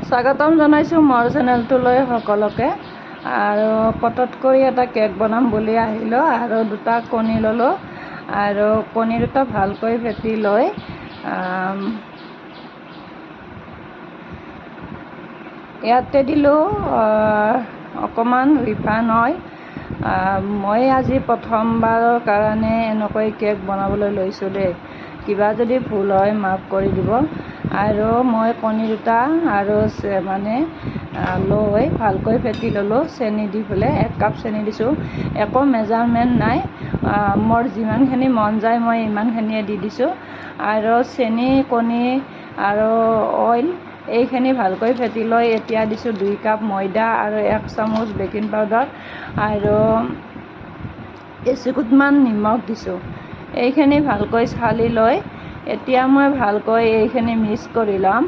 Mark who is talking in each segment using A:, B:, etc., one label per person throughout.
A: স্বাগতম জনাইছোঁ মোৰ চেনেলটোলৈ সকলোকে। আৰু পটতকৈ এটা কেক বনাম বুলি আহিলোঁ আৰু দুটা কণী ল'লোঁ আৰু কণী দুটা ভালকৈ ফেটি লৈ ইয়াতে দিলোঁ অকণমান ৰিফাইন অইল। মই আজি প্ৰথমবাৰৰ কাৰণে এনেকৈ কেক বনাবলৈ লৈছোঁ দেই, কিবা যদি ভুল হয় মাফ কৰি দিব। আৰু মই কণী দুটা আৰু লৈ ভালকৈ ফেটি ল'লোঁ চেনি দি পেলাই। 1 কাপ চেনি দিছোঁ, একো মেজাৰমেণ্ট নাই, মোৰ যিমানখিনি মন যায় মই ইমানখিনিয়ে দি দিছোঁ। আৰু চেনি, কণী আৰু অইল এইখিনি ভালকৈ ফেটি লৈ এতিয়া দিছোঁ 2 কাপ ময়দা আৰু 1 চামুচ বেকিং পাউডাৰ আৰু এচিকুটমান নিমখ দিছোঁ। এইখিনি ভালকৈ চালি লৈ এতিয়া মই ভালকৈ এইখিনি মিক্স কৰি ল'ম।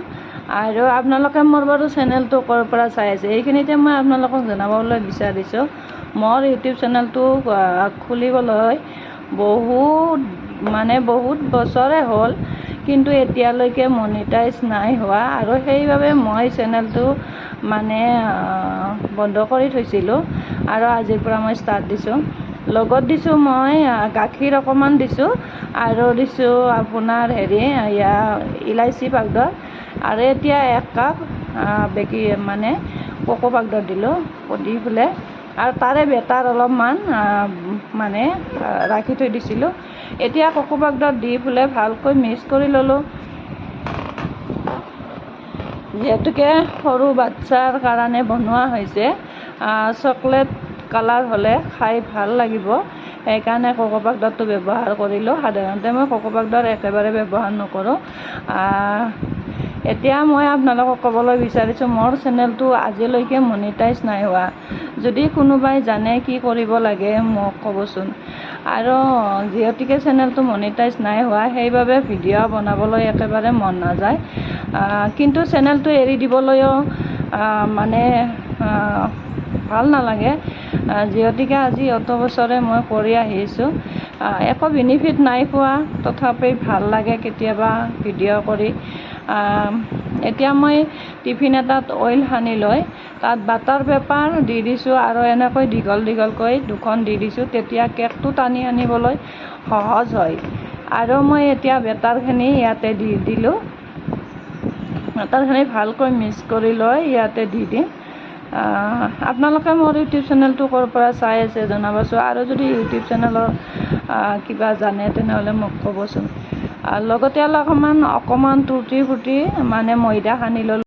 A: আৰু আপোনালোকে মোৰ বাৰু চেনেলটো ক'ৰ পৰা চাই আছে এইখিনিতে মই আপোনালোকক জনাবলৈ বিচাৰিছোঁ, মোৰ ইউটিউব চেনেলটো খুলিবলৈ বহুত বছৰে হ'ল, কিন্তু এতিয়ালৈকে মনিটাইজ নাই হোৱা আৰু সেইবাবে মই চেনেলটো বন্ধ কৰি থৈছিলোঁ আৰু আজিৰ পৰা মই ষ্টাৰ্ট দিছোঁ। লগত দিছোঁ মই গাখীৰ অকণমান দিছোঁ আৰু দিছোঁ আপোনাৰ ইলাইচি পাউডাৰ আৰু এতিয়া 1 কাপ কোকো পাউডাৰ দিলোঁ দি পেলাই আৰু তাৰে বেটাৰ অলপমান ৰাখি থৈ দিছিলোঁ। এতিয়া কোকো পাউডাৰ দি পেলাই ভালকৈ মিক্স কৰি ল'লোঁ। যিহেতুকে সৰু বাচ্ছাৰ কাৰণে বনোৱা হৈছে, চকলেট কালাৰ হ'লে খাই ভাল লাগিব, সেইকাৰণে কোকো পাউডাৰটো ব্যৱহাৰ কৰিলোঁ। সাধাৰণতে মই কোকো পাউডাৰ একেবাৰে ব্যৱহাৰ নকৰোঁ। এতিয়া মই আপোনালোকক ক'বলৈ বিচাৰিছোঁ, মোৰ চেনেলটো আজিলৈকে মনিটাইজ নাই হোৱা। যদি কোনোবাই জানে কি কৰিব লাগে মোক ক'বচোন। আৰু যিহেতুকে চেনেলটো মনিটাইজ নাই হোৱা সেইবাবে ভিডিঅ' বনাবলৈ একেবাৰে মন নাযায়, কিন্তু চেনেলটো এৰি দিবলৈও ভাল নালাগে। যিহেতুকে আজি অত বছৰে মই কৰি আহিছোঁ, একো বেনিফিট নাই পোৱা, তথাপি ভাল লাগে কেতিয়াবা ভিডিঅ' কৰি। এতিয়া মই টিফিন এটাত অইল সানি লৈ তাত বাটাৰ পেপাৰ দি দিছোঁ আৰু এনেকৈ দীঘল দীঘলকৈ 2খন দি দিছোঁ, তেতিয়া কেকটো টানি আনিবলৈ সহজ হয়। আৰু মই এতিয়া বেটাৰখিনি ইয়াতে দি দিলোঁ। বেটাৰখিনি ভালকৈ মিক্স কৰি লৈ ইয়াতে দি দিম। আপোনালোকে মোৰ ইউটিউব চেনেলটো ক'ৰ পৰা চাই আছে জনাবচোন, আৰু যদি ইউটিউব চেনেলৰ কিবা জানে তেনেহ'লে মোক ক'বচোন। লগতে অকণমান টুটি ফুটি ময়দা সানি ল'লোঁ।